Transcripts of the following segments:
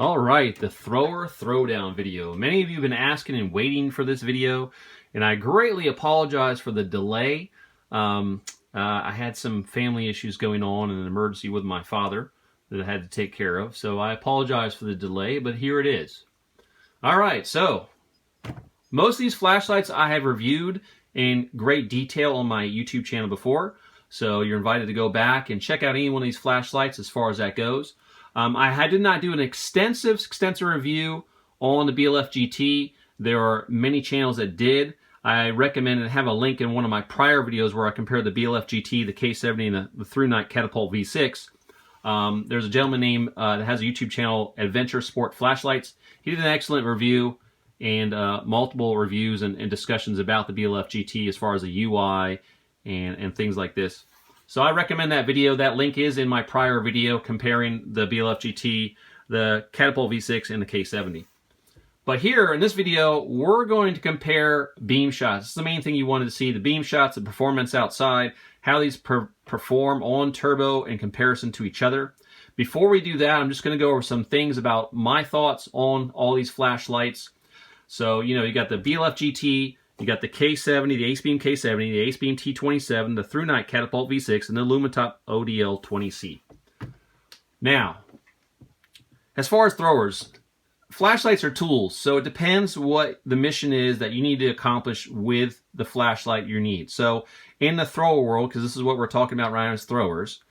All right, the thrower throwdown video. Many of you have been asking and waiting for this video, and I greatly apologize for the delay. I had some family issues going on and an emergency with my father that I had to take care of, so I apologize for the delay, but here it is. All right, so most of these flashlights I have reviewed in great detail on my YouTube channel before, so you're invited to go back and check out any one of these flashlights as far as that goes. I did not do an extensive review on the BLF GT. There are many channels that did. I recommend and have a link in one of my prior videos where I compare the BLF GT, the K70, and the ThruNite Catapult V6. There's a gentleman named that has a YouTube channel, Adventure Sport Flashlights. He did an excellent review and multiple reviews and discussions about the BLF GT as far as the UI and things like this. So I recommend that video. That link is in my prior video comparing the BLF GT, the Catapult V6, and the K70. But here in this video, we're going to compare beam shots. This is the main thing you wanted to see, the beam shots, the performance outside, how these perform on turbo in comparison to each other. Before we do that, I'm just going to go over some things about my thoughts on all these flashlights. So, you know, you got the BLF GT, you got the K70, the Acebeam K70, the Acebeam T27, the ThruNite Catapult V6, and the Lumintop ODL 20C. Now, as far as throwers, flashlights are tools, so it depends what the mission is that you need to accomplish with the flashlight you need. So, in the thrower world, because this is what we're talking about right now as throwers,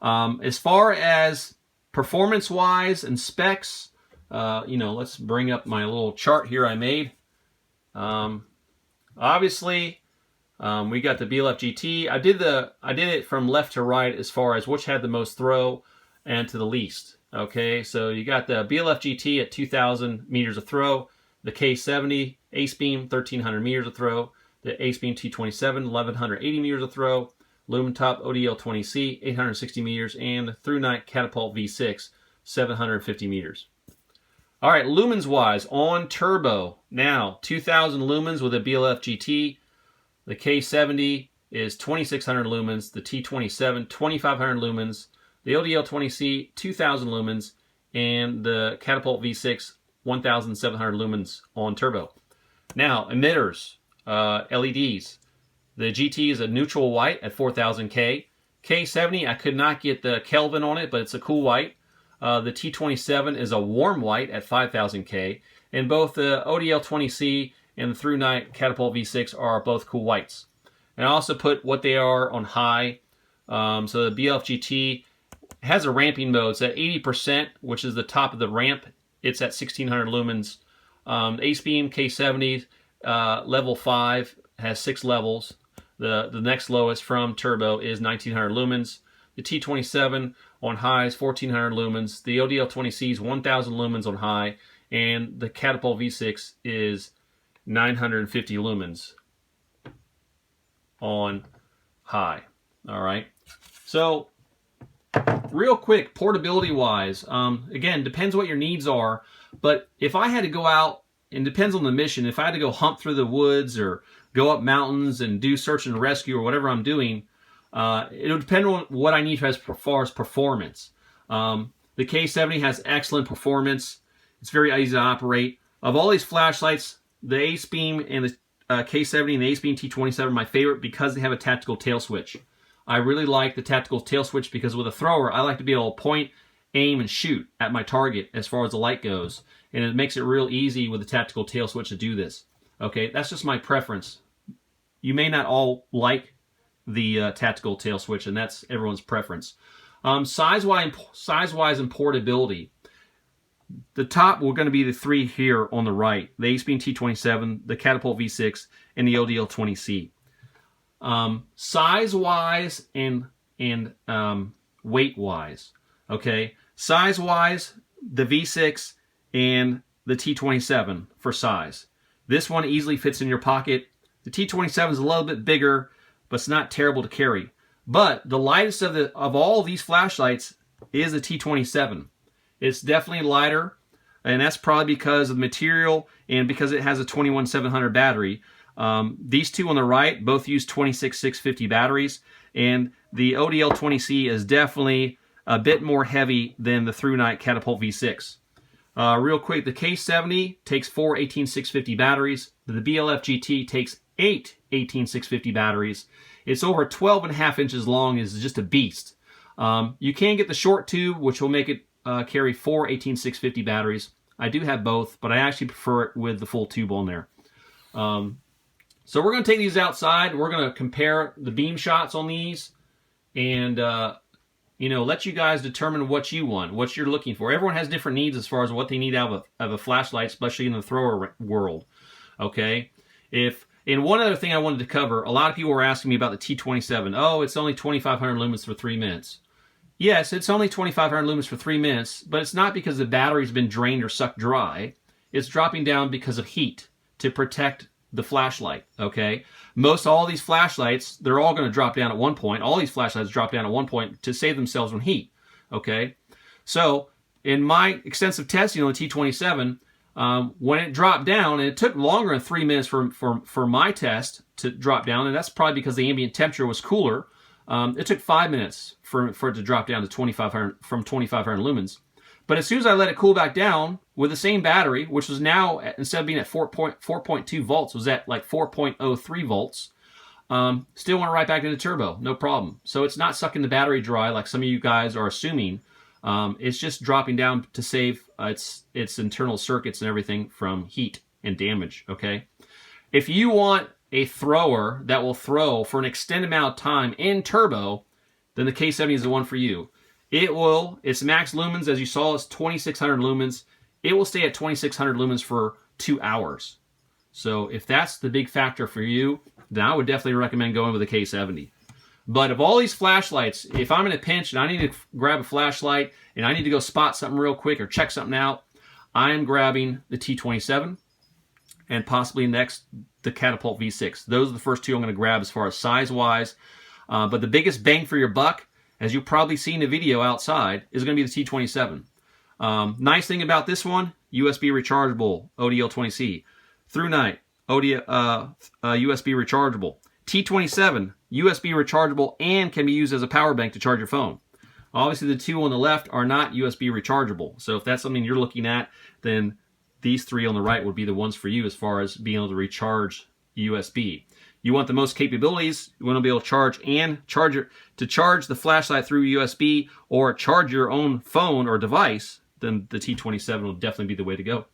as far as performance-wise and specs, you know, let's bring up my little chart here I made. Obviously, we got the BLF GT. I did it from left to right as far as which had the most throw and to the least. Okay, so you got the BLF GT at 2,000 meters of throw, the K70 Acebeam 1,300 meters of throw, the Acebeam T27 1,180 meters of throw, Lumintop ODL 20C 860 meters, and the ThruNite Catapult V6 750 meters. All right, lumens wise, on turbo, now 2,000 lumens with a BLF GT. The K70 is 2,600 lumens. The T27, 2,500 lumens. The ODL 20C, 2,000 lumens. And the Catapult V6, 1,700 lumens on turbo. Now, emitters, LEDs. The GT is a neutral white at 4,000 K. K70, I could not get the Kelvin on it, but it's a cool white. The T27 is a warm white at 5,000 K, and both the ODL 20C and the ThruNite Catapult V6 are both cool whites. And I also put what they are on high. So the BLF GT has a ramping mode. It's at 80%, which is the top of the ramp. It's at 1,600 lumens. Acebeam K70 level 5 has 6 levels. The next lowest from turbo is 1,900 lumens. The T27 on high is 1,400 lumens. The ODL 20C is 1,000 lumens on high. And the Catapult V6 is 950 lumens on high. All right. So, real quick, portability-wise, again, depends what your needs are. But if I had to go out, and depends on the mission, if I had to go hunt through the woods or go up mountains and do search and rescue or whatever I'm doing, it would depend on what I need as far as performance. The K70 has excellent performance. It's very easy to operate. Of all these flashlights, the Acebeam and the K70 and the Acebeam T27 are my favorite because they have a tactical tail switch. I really like the tactical tail switch because with a thrower, I like to be able to point, aim, and shoot at my target as far as the light goes. And it makes it real easy with the tactical tail switch to do this. Okay, that's just my preference. You may not all like the tactical tail switch, and that's everyone's preference. Size-wise and portability. The top were going to be the three here on the right. The Acebeam T27, the Catapult V6, and the ODL 20C. Size-wise and weight-wise. Okay, size-wise, the V6 and the T27 for size. This one easily fits in your pocket. The T27 is a little bit bigger, but it's not terrible to carry. But the lightest of all these flashlights is the T27. It's definitely lighter, and that's probably because of the material and because it has a 21700 battery. These two on the right both use 26650 batteries, and the ODL 20C is definitely a bit more heavy than the ThruNite Catapult V6. Real quick, the K70 takes 4 18650 batteries. The BLF GT takes 8 18650 batteries. It's over 12.5 inches long. It's just a beast. You can get the short tube, which will make it carry 4 18650 batteries. I do have both, but I actually prefer it with the full tube on there. So we're going to take these outside. We're going to compare the beam shots on these and let you guys determine what you want, what you're looking for. Everyone has different needs as far as what they need out of a flashlight, especially in the thrower world. Okay? And one other thing I wanted to cover, a lot of people were asking me about the T27. Oh, it's only 2,500 lumens for 3 minutes. Yes, it's only 2,500 lumens for 3 minutes, but it's not because the battery's been drained or sucked dry. It's dropping down because of heat to protect the flashlight, okay? Most all these flashlights, they're all going to drop down at one point. All these flashlights drop down at one point to save themselves from heat, okay? So in my extensive testing on the T27, when it dropped down, and it took longer than 3 minutes for my test to drop down, and that's probably because the ambient temperature was cooler. It took 5 minutes for it to drop down to 2,500 from 2,500 lumens. But as soon as I let it cool back down with the same battery, which was now, instead of being at 4.2 volts, was at like 4.03 volts, still went right back into turbo, no problem. So it's not sucking the battery dry like some of you guys are assuming. It's just dropping down to save its internal circuits and everything from heat and damage, okay? If you want a thrower that will throw for an extended amount of time in turbo, then the K70 is the one for you. Its max lumens, as you saw, is 2,600 lumens. It will stay at 2,600 lumens for 2 hours. So if that's the big factor for you, then I would definitely recommend going with the K70. But of all these flashlights, if I'm in a pinch and I need to grab a flashlight and I need to go spot something real quick or check something out, I am grabbing the T27 and possibly next the Catapult V6. Those are the first two I'm going to grab as far as size-wise. But the biggest bang for your buck, as you've probably seen the video outside, is going to be the T27. Nice thing about this one, USB rechargeable, ODL 20C. ThruNite, ODL, USB rechargeable. T27, USB rechargeable and can be used as a power bank to charge your phone. Obviously, the two on the left are not USB rechargeable. So if that's something you're looking at, then these three on the right would be the ones for you as far as being able to recharge USB. You want the most capabilities, you want to be able to charge to charge the flashlight through USB or charge your own phone or device, then the T27 will definitely be the way to go.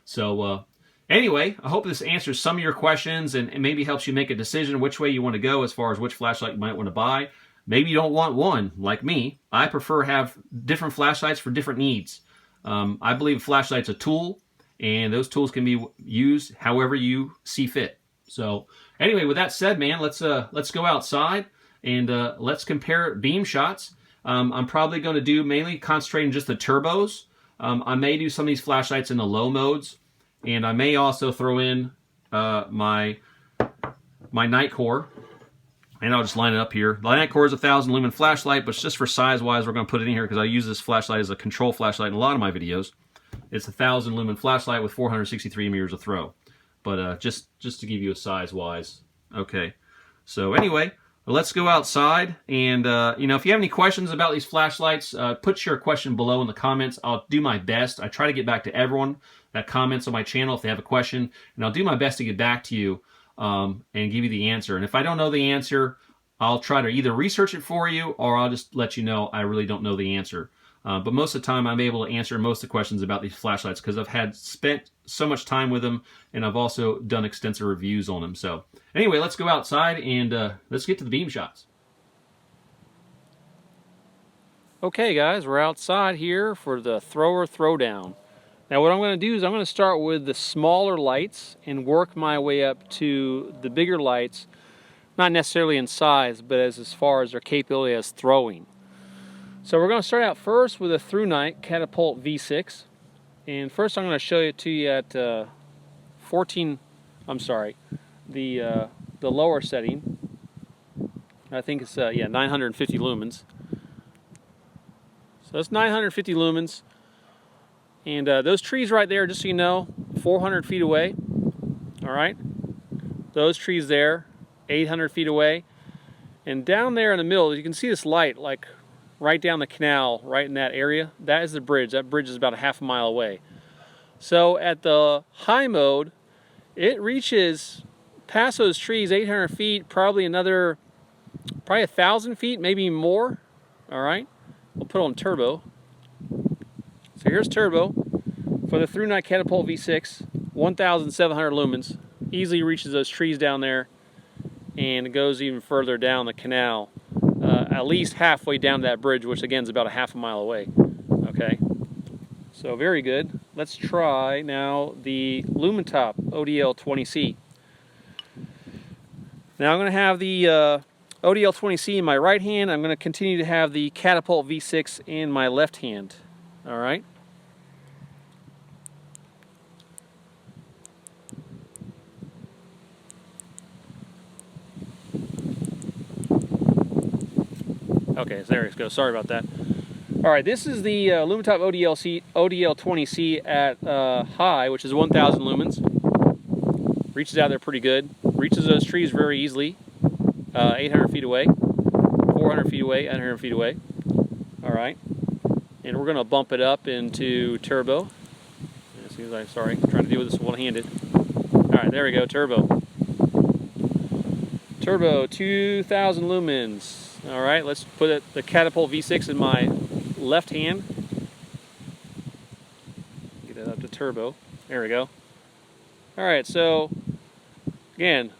So anyway, I hope this answers some of your questions and maybe helps you make a decision which way you want to go as far as which flashlight you might want to buy. Maybe you don't want one, like me. I prefer have different flashlights for different needs. I believe a flashlight's a tool, and those tools can be used however you see fit. So anyway, with that said, man, let's go outside and let's compare beam shots. I'm probably going to do mainly concentrating just the turbos. I may do some of these flashlights in the low modes, and I may also throw in my night core, and I'll just line it up here. The night core is a 1,000 lumen flashlight, but just for size wise, we're going to put it in here because I use this flashlight as a control flashlight in a lot of my videos. It's a 1,000 lumen flashlight with 463 meters of throw. But just to give you a size-wise. Okay. So anyway, let's go outside. And, if you have any questions about these flashlights, put your question below in the comments. I'll do my best. I try to get back to everyone that comments on my channel if they have a question. And I'll do my best to get back to you and give you the answer. And if I don't know the answer, I'll try to either research it for you or I'll just let you know I really don't know the answer. But most of the time, I'm able to answer most of the questions about these flashlights because I've spent so much time with them, and I've also done extensive reviews on them. So anyway, let's go outside and let's get to the beam shots. Okay, guys, we're outside here for the thrower throwdown. Now what I'm going to do is I'm going to start with the smaller lights and work my way up to the bigger lights, not necessarily in size, but as far as their capability as throwing. So we're going to start out first with a ThruNite Catapult V6, and first I'm going to show it to you at the lower setting. I think it's 950 lumens. So that's 950 lumens, and those trees right there, just so you know, 400 feet away. All right, those trees there, 800 feet away, and down there in the middle, you can see this light like right down the canal, right in that area. That is the bridge. That bridge is about a half a mile away. So at the high mode, it reaches past those trees 800 feet, probably 1,000 feet, maybe more. All right, we'll put on turbo. So here's turbo for the ThruNite Catapult V6, 1,700 lumens. Easily reaches those trees down there, and it goes even further down the canal, at least halfway down that bridge, which again is about a half a mile away. Okay, so very good. Let's try now the Lumintop ODL 20C. Now I'm going to have the ODL 20C in my right hand. I'm going to continue to have the Catapult V6 in my left hand. All right. Okay, so there it goes. Sorry about that. All right, this is the Lumintop ODL 20C at high, which is 1,000 lumens. Reaches out there pretty good. Reaches those trees very easily. 800 feet away, 400 feet away, 800 feet away. All right, and we're going to bump it up into turbo. As soon as sorry, I'm trying to deal with this one-handed. All right, there we go, turbo. Turbo, 2,000 lumens. All right, let's put the Catapult V6 in my left hand. Get it up to turbo. There we go. All right, so again,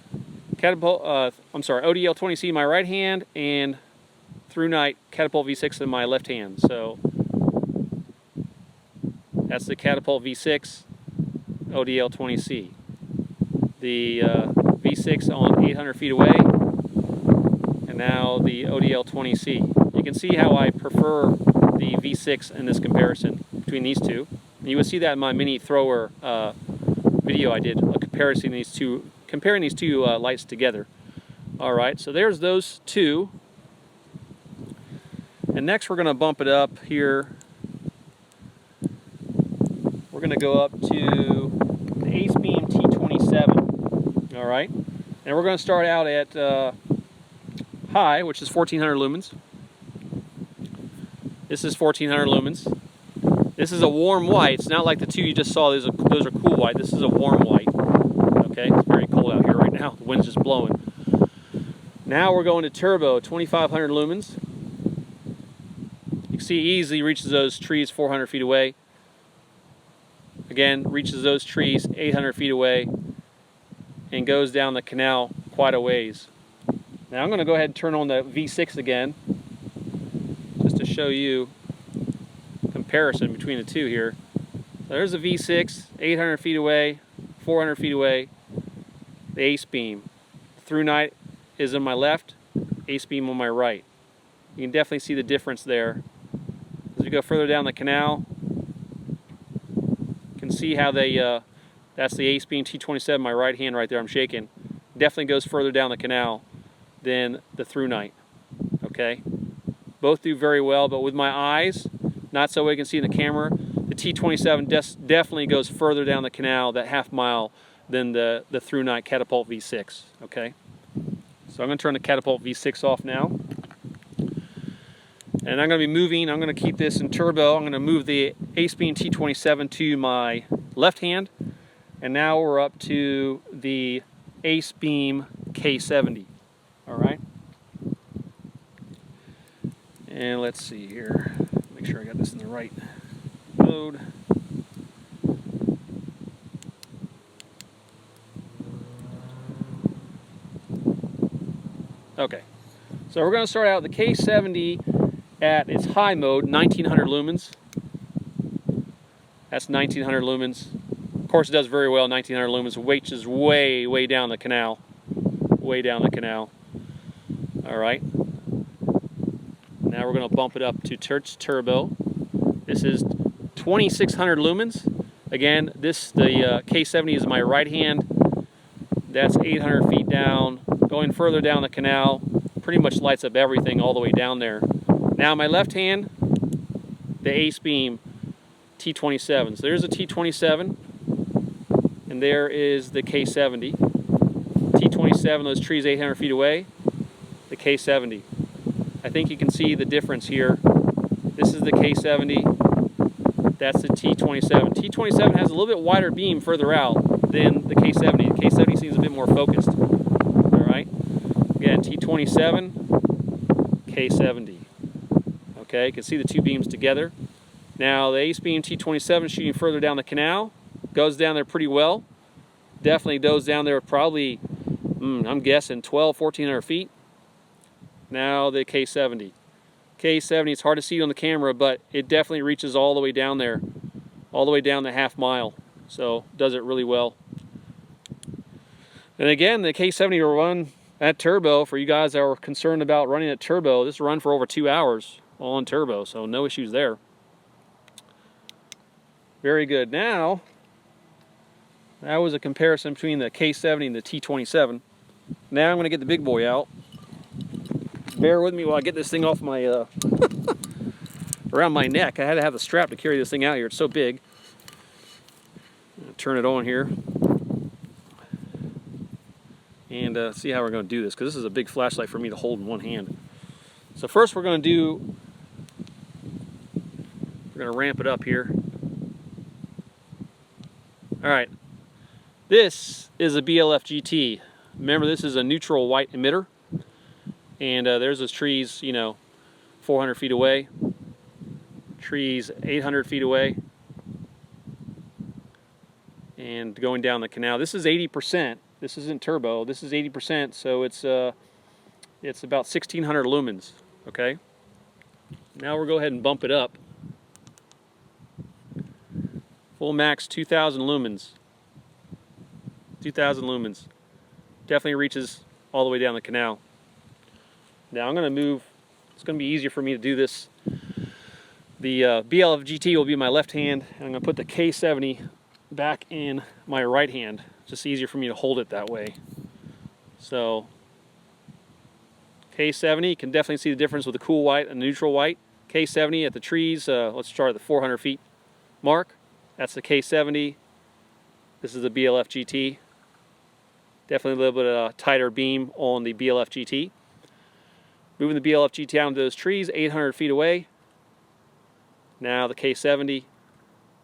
ODL 20C in my right hand and ThruNite Catapult V6 in my left hand. So that's the Catapult V6 ODL 20C. The V6 on 800 feet away, and now the ODL 20C. You can see how I prefer the V6 in this comparison between these two. And you would see that in my mini thrower video I did, comparing these two lights together. All right, so there's those two. And next we're going to bump it up here. We're going to go up to the Acebeam T27. All right, and we're going to start out at high, which is 1,400 lumens. This is 1,400 lumens. This is a warm white. It's not like the two you just saw. Those are cool white. This is a warm white. Okay, it's very cold out here right now. The wind's just blowing. Now we're going to turbo, 2,500 lumens. You can see easily reaches those trees 400 feet away. Again, reaches those trees 800 feet away and goes down the canal quite a ways. Now I'm going to go ahead and turn on the V6 again, just to show you comparison between the two here. So there's the V6, 800 feet away, 400 feet away, the Acebeam. ThruNite is on my left, Acebeam on my right. You can definitely see the difference there. As we go further down the canal, you can see how they, that's the Acebeam T27, my right hand right there, I'm shaking. Definitely goes further down the canal than the ThruNite, okay? Both do very well, but with my eyes, not so I can see in the camera, the T27 definitely goes further down the canal, that half mile, than the ThruNite Catapult V6, okay? So I'm going to turn the Catapult V6 off now. And I'm going to be moving, I'm going to keep this in turbo. I'm going to move the Acebeam T27 to my left hand. And now we're up to the Acebeam K70. All right. And let's see here. Make sure I got this in the right mode. Okay. So we're going to start out with the K70 at its high mode, 1900 lumens. That's 1900 lumens. Of course, it does very well, 1900 lumens, which is way, way down the canal. Way down the canal. All right. Now we're going to bump it up to turbo. This is 2600 lumens. Again, the K70 is my right hand. That's 800 feet down. Going further down the canal, pretty much lights up everything all the way down there. Now my left hand, the Acebeam T27. So there's a T27, and there is the K70. T27, those trees 800 feet away, the K70. I think you can see the difference here. This is the K70, That's the T27. T27 has a little bit wider beam further out than the K70. The K70 seems a bit more focused. All right. Again, T27, K70. Okay, you can see the two beams together. Now the Acebeam T27 shooting further down the canal, goes down there pretty well. Definitely goes down there probably, I'm guessing 1,200–1,400 feet. Now the K70. K70, it's hard to see on the camera, but it definitely reaches all the way down there, all the way down the half mile. So does it really well. And again, the K70 will run at turbo. For you guys that are concerned about running at turbo, this will run for over 2 hours on turbo, so no issues there. Very good. Now, that was a comparison between the K70 and the T27. Now I'm going to get the big boy out. Bear with me while I get this thing off my around my neck. I had to have the strap to carry this thing out here. It's so big. Turn it on here and see how we're going to do this, because this is a big flashlight for me to hold in one hand. So first we're going to ramp it up here. All right, this is a BLF GT. Remember, this is a neutral white emitter. And there's those trees, you know, 400 feet away. Trees 800 feet away. And going down the canal. This is 80%. This isn't turbo. This is 80%, so it's about 1,600 lumens. Okay. Now we'll go ahead and bump it up. Full max 2,000 lumens. 2,000 lumens. Definitely reaches all the way down the canal. Now I'm going to move, it's going to be easier for me to do this. The BLF GT will be my left hand, and I'm going to put the K70 back in my right hand. It's just easier for me to hold it that way. So, K70, you can definitely see the difference with the cool white and the neutral white. K70 at the trees, let's start at the 400 feet mark. That's the K70. This is the BLF GT. Definitely a little bit tighter beam on the BLF GT. Moving the BLF GT down to those trees, 800 feet away. Now the K70. You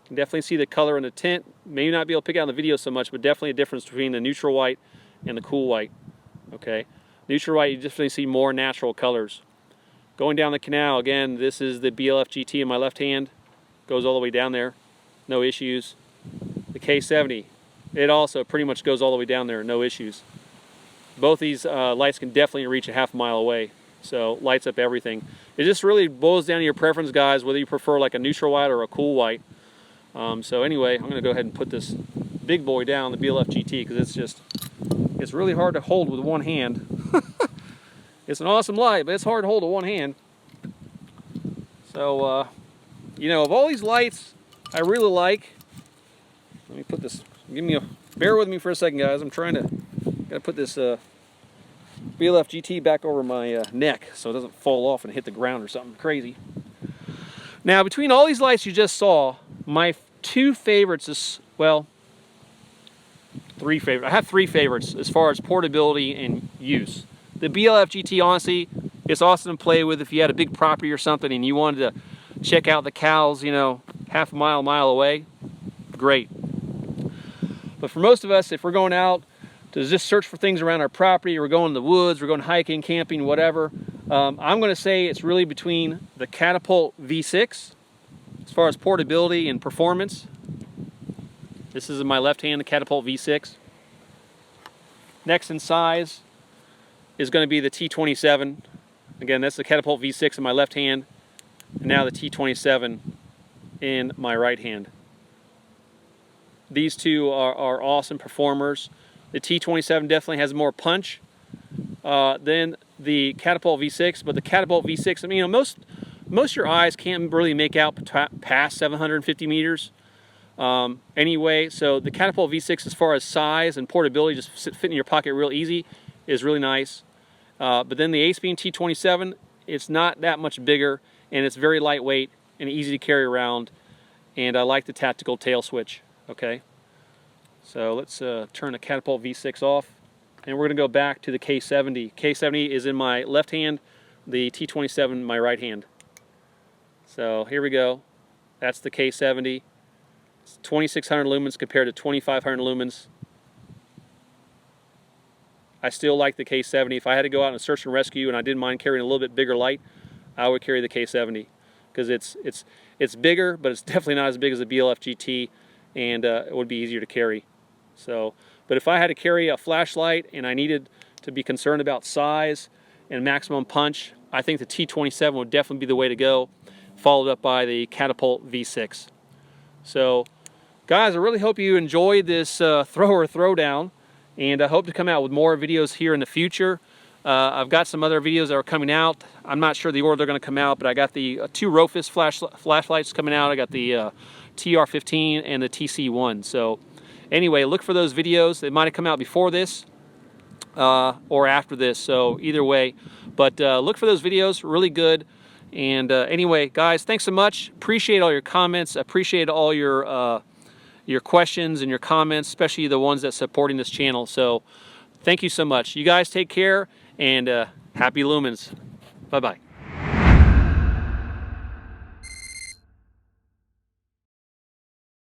can definitely see the color in the tint. May not be able to pick out in the video so much, but definitely a difference between the neutral white and the cool white. Okay, neutral white, you definitely see more natural colors. Going down the canal, again, this is the BLF GT in my left hand. Goes all the way down there, no issues. The K70, it also pretty much goes all the way down there, no issues. Both these lights can definitely reach a half mile away. So lights up everything. It just really boils down to your preference, guys, whether you prefer like a neutral white or a cool white. So anyway, I'm going to go ahead and put this big boy down, the BLF GT, because it's really hard to hold with one hand. It's an awesome light, but it's hard to hold with one hand. So, you know, of all these lights, I really like, let me put this, bear with me for a second, guys. I'm gotta put this BLF GT back over my neck so it doesn't fall off and hit the ground or something crazy. Now, between all these lights you just saw, my two favorites is, well, three favorites. I have three favorites as far as portability and use. The BLF GT, honestly, it's awesome to play with if you had a big property or something and you wanted to check out the cows, you know, half a mile away. Great. But for most of us, if we're going out to just search for things around our property, we're going in the woods, we're going hiking, camping, whatever, I'm going to say it's really between the Catapult V6 as far as portability and performance. This is in my left hand, the Catapult V6. Next in size is going to be the T27. Again, that's the Catapult V6 in my left hand, and now the T27 in my right hand. These two are awesome performers. The T27 definitely has more punch than the Catapult V6, but the Catapult V6, I mean, you know, most of your eyes can't really make out past 750 meters anyway, so the Catapult V6, as far as size and portability, just fit in your pocket real easy, is really nice. But then the Acebeam T27, it's not that much bigger, and it's very lightweight and easy to carry around, and I like the tactical tail switch. Okay, so let's turn the Catapult V6 off, and we're going to go back to the K70. K70 is in my left hand, the T27 in my right hand. So here we go. That's the K70. It's 2600 lumens compared to 2500 lumens. I still like the K70. If I had to go out and search and rescue and I didn't mind carrying a little bit bigger light, I would carry the K70 because it's bigger, but it's definitely not as big as the BLF GT, and it would be easier to carry. So, but if I had to carry a flashlight and I needed to be concerned about size and maximum punch, I think the T27 would definitely be the way to go, followed up by the Catapult V6. So, guys, I really hope you enjoyed this thrower throwdown, and I hope to come out with more videos here in the future. I've got some other videos that are coming out. I'm not sure the order they're going to come out, but I got the two Rofus flashlights coming out. I got the TR15 and the TC1. So anyway, look for those videos. They might have come out before this or after this, so either way. But look for those videos, really good. And anyway, guys, thanks so much. Appreciate all your comments. Appreciate all your questions and your comments, especially the ones that's supporting this channel. So thank you so much. You guys take care, and happy lumens. Bye-bye.